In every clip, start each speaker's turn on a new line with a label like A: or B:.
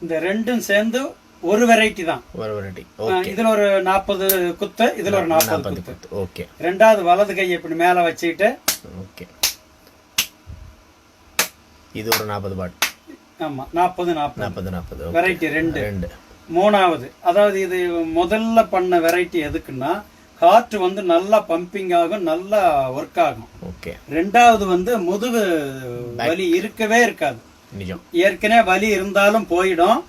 A: இந்த ரெண்டும் சேர்ந்து ஒரு வெரைட்டி தான்.
B: ஒரு வெரைட்டி.
A: இதுல ஒரு 40 குத்து, இதுல ஒரு 40 குத்து.
B: ஓகே.
A: ரெண்டாவது வலது கையை இப்படி மேல வச்சுக்கிட்டு.
B: ஓகே. இது ஒரு 40 பாட்.
A: ஆமா, 40 வெரைட்டி ரெண்டு. மூணாவது, அதாவது இது முதல்ல பண்ண வெரைட்டி எதுக்குன்னா காற்று வந்து நல்லா பம்பிங் ஆகும், நல்லா ஒர்க் ஆகும்.
B: ஓகே. ரெண்டாவது
A: வந்து முதுகு வலி இருக்கவே இருக்காது. ஏற்கனவே வலி இருந்தாலும் போயிடும்,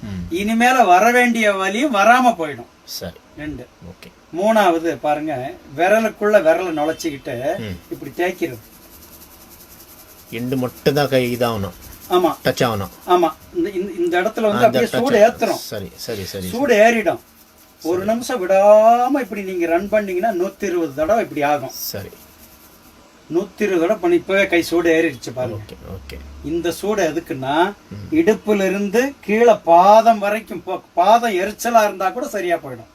A: இனிமேல வர வேண்டிய வலியும் வராம போயிடும்.
B: சரி.
A: ரெண்டு. ஓகே. மூணாவது பாருங்க, விரலுக்குள்ள விரலை நுழைச்சிக்கிட்டு இப்படி தேய்க்கிறது.
B: எண்டு மட்டும் தான் கை இதாகணும்.
A: ஆமா,
B: டச் ஆகணும்.
A: ஆமா, இந்த இடத்துல வந்து அப்படியே சூடு ஏத்துறோம்.
B: சரி சரி சரி.
A: சூடு ஏறிடும். ஒரு நிமிஷம் விடாம இப்படி நீங்க ரன் பண்ணீங்கன்னா 120 தடவை இப்படி ஆகும்.
B: சரி.
A: 120 தடவை பண்ணி இப்பவே கை சூடு ஏறிடுச்சு பாருங்க.
B: ஓகே. இந்த
A: சூடு எதுக்குன்னா இடுப்புல இருந்து கீழே பாதம் வரைக்கும், பாதம் எரிச்சலா இருந்தா கூட சரியா போயிடும்.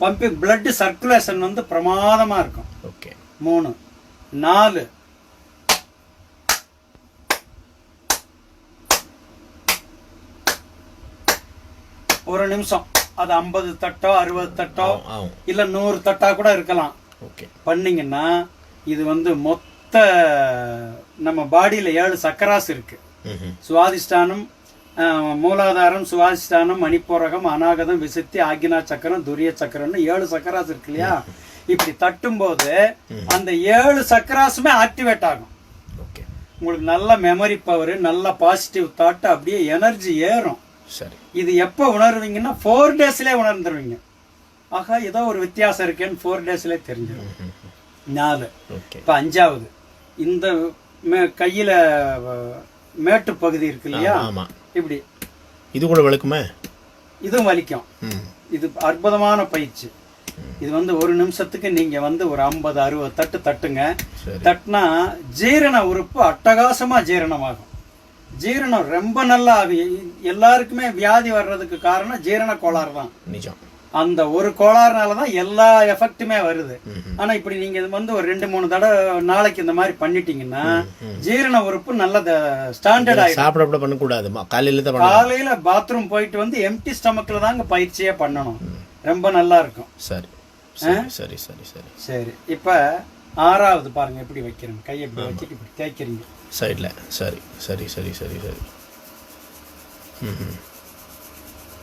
A: பம்பிங் பிளட் சர்க்குலேஷன் வந்து பிரமாதமா இருக்கும்.
B: ஓகே.
A: 3 4 ஒரு நிமிஷம். அது 50 தட்டோ 60 தட்டோ இல்ல 100 தட்டா கூட இருக்கலாம். பண்ணீங்கன்னா இது வந்து மொத்த நம்ம பாடியில 7 சக்கராஸ் இருக்கு. சுவாதிஷ்டானம், மூலாதாரம், சுவாதிஷ்டானம், மணிப்பூரகம், அநாகதம், விசுத்தி, ஆக்ஞா சக்கரம், துரிய சக்கரம்னு 7 சக்கராஸ் இருக்கு இல்லையா? இப்படி தட்டும் போது அந்த 7 சக்கராஸுமே ஆக்டிவேட் ஆகும். உங்களுக்கு நல்ல மெமரி பவர், நல்ல பாசிட்டிவ் தாட், அப்படியே எனர்ஜி ஏறும்.
B: சரி.
A: இது எப்போ உணர்வீங்கன்னா 4 டேஸ்லயே உணர்ந்துருவீங்க. ஆகா, ஏதோ ஒரு வித்தியாசம் இருக்கேன்னு 4 டேஸ்லயே தெரிஞ்சிடும். 4. இப்ப 5வது, இந்த கையில மேட்டு பகுதி இருக்கு இல்லையா? இப்படி
B: இது கூட வலிக்குமே.
A: இதுவும் வலிக்கும். இது அற்புதமான பயிற்சி. இது வந்து ஒரு நிமிஷத்துக்கு நீங்க வந்து ஒரு 50-60 தட்டு தட்டுங்க. தட்டுனா ஜீரண உறுப்பு அட்டகாசமா ஜீரணமாகும். ஜீரணம் ரொம்ப நல்லா ஆகும். எல்லாருக்குமே வியாதி வர்றதுக்கு காரணம் ஜீரண கோளாறு தான்.
B: நிஜம்.
A: அந்த ஒரு கோளாறுனாலதான் எல்லா எஃபெக்ட்டுமே வருது. ஆனா இப்படி நீங்க வந்து ஒரு 2-3 தடவை நாளைக்கு இந்த மாதிரி பண்ணிட்டீங்கன்னா ஜீரண உறுப்பு நல்ல ஸ்டாண்டர்ட் ஆயிடும்.
B: சாப்பிட பண்ணக்கூடாது.
A: காலையில பாத்ரூம் போயிட்டு வந்து எம்டி ஸ்டமக்ல தாங்க பயிற்சியே பண்ணணும். ரொம்ப நல்லா இருக்கும்.
B: சரி சரி சரி சரி
A: சரி. இப்ப 6வது பாருங்க, எப்படி வைக்கிறேன். கையை இப்படி வச்சுட்டு இப்படி தேய்க்கிறீங்க
B: சைட்ல. சரி சரி சரி சரி சரி.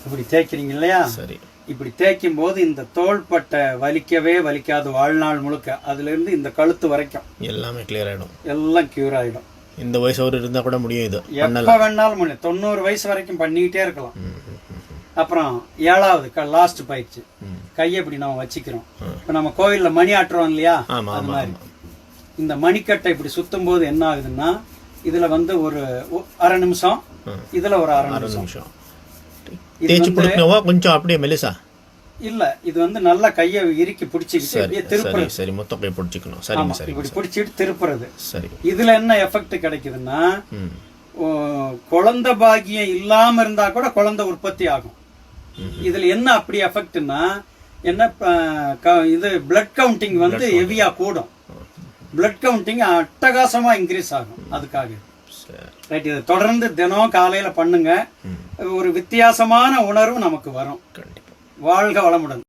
A: இப்படி தேய்க்கிறீங்க இல்லையா? சரி. இப்படி தேய்க்கும் போது இந்த தோள்பட்டை வலிக்கவே வலிக்காது வாழ்நாள் முழுக்க. அதுல இருந்து இந்த கழுத்து வரைக்கும்
B: எல்லாமே கிளியர் ஆயிடும்.
A: எல்லாம் கியூர் ஆயிடும்.
B: இந்த வயசு அவர் இருந்தா கூட முடியும். இது
A: எப்ப வேணாலும் முடியும். 90 வயசு வரைக்கும் பண்ணிக்கிட்டே இருக்கலாம். அப்புறம் 7வது லாஸ்ட் பயிற்சி, கையை இப்படி நம்ம வச்சுக்கிறோம். இப்ப நம்ம கோவில்ல மணி ஆட்டுறோம் இல்லையா? அது மாதிரி இந்த மணிக்கட்டை இப்படி சுத்தும் போது என்ன ஆகுதுன்னா, இதுல வந்து ஒரு அரை நிமிஷம், இதுல ஒரு அரை நிமிஷம்.
B: கொஞ்சம் அப்படியே மெலிசா
A: இல்ல, இது வந்து நல்லா கையை இறுக்கி பிடிச்சிக்கிட்டு திருப்புறது.
B: சரி, மொத்த கையை பிடிச்சிக்கணும். சரிங்க, சரி.
A: இப்படி பிடிச்சிட்டு திருப்புறது.
B: சரி.
A: இதுல என்ன எஃபெக்ட் கிடைக்குதுன்னா, குழந்தை பாக்கியம் இல்லாம இருந்தா கூட குழந்தை உற்பத்தி ஆகும். இதுல என்ன அப்படி எஃபெக்ட்னா, என்ன இது பிளட் கவுண்டிங் வந்து ஹெவியா கூடும். பிளட் கவுண்டிங் அட்டகாசமா இன்க்ரீஸ் ஆகும். அதுக்காக ரைட். இதை தொடர்ந்து தினம் காலையில பண்ணுங்க. ஒரு வித்தியாசமான உணர்வு நமக்கு வரும். வாழ்க வளமுடன்.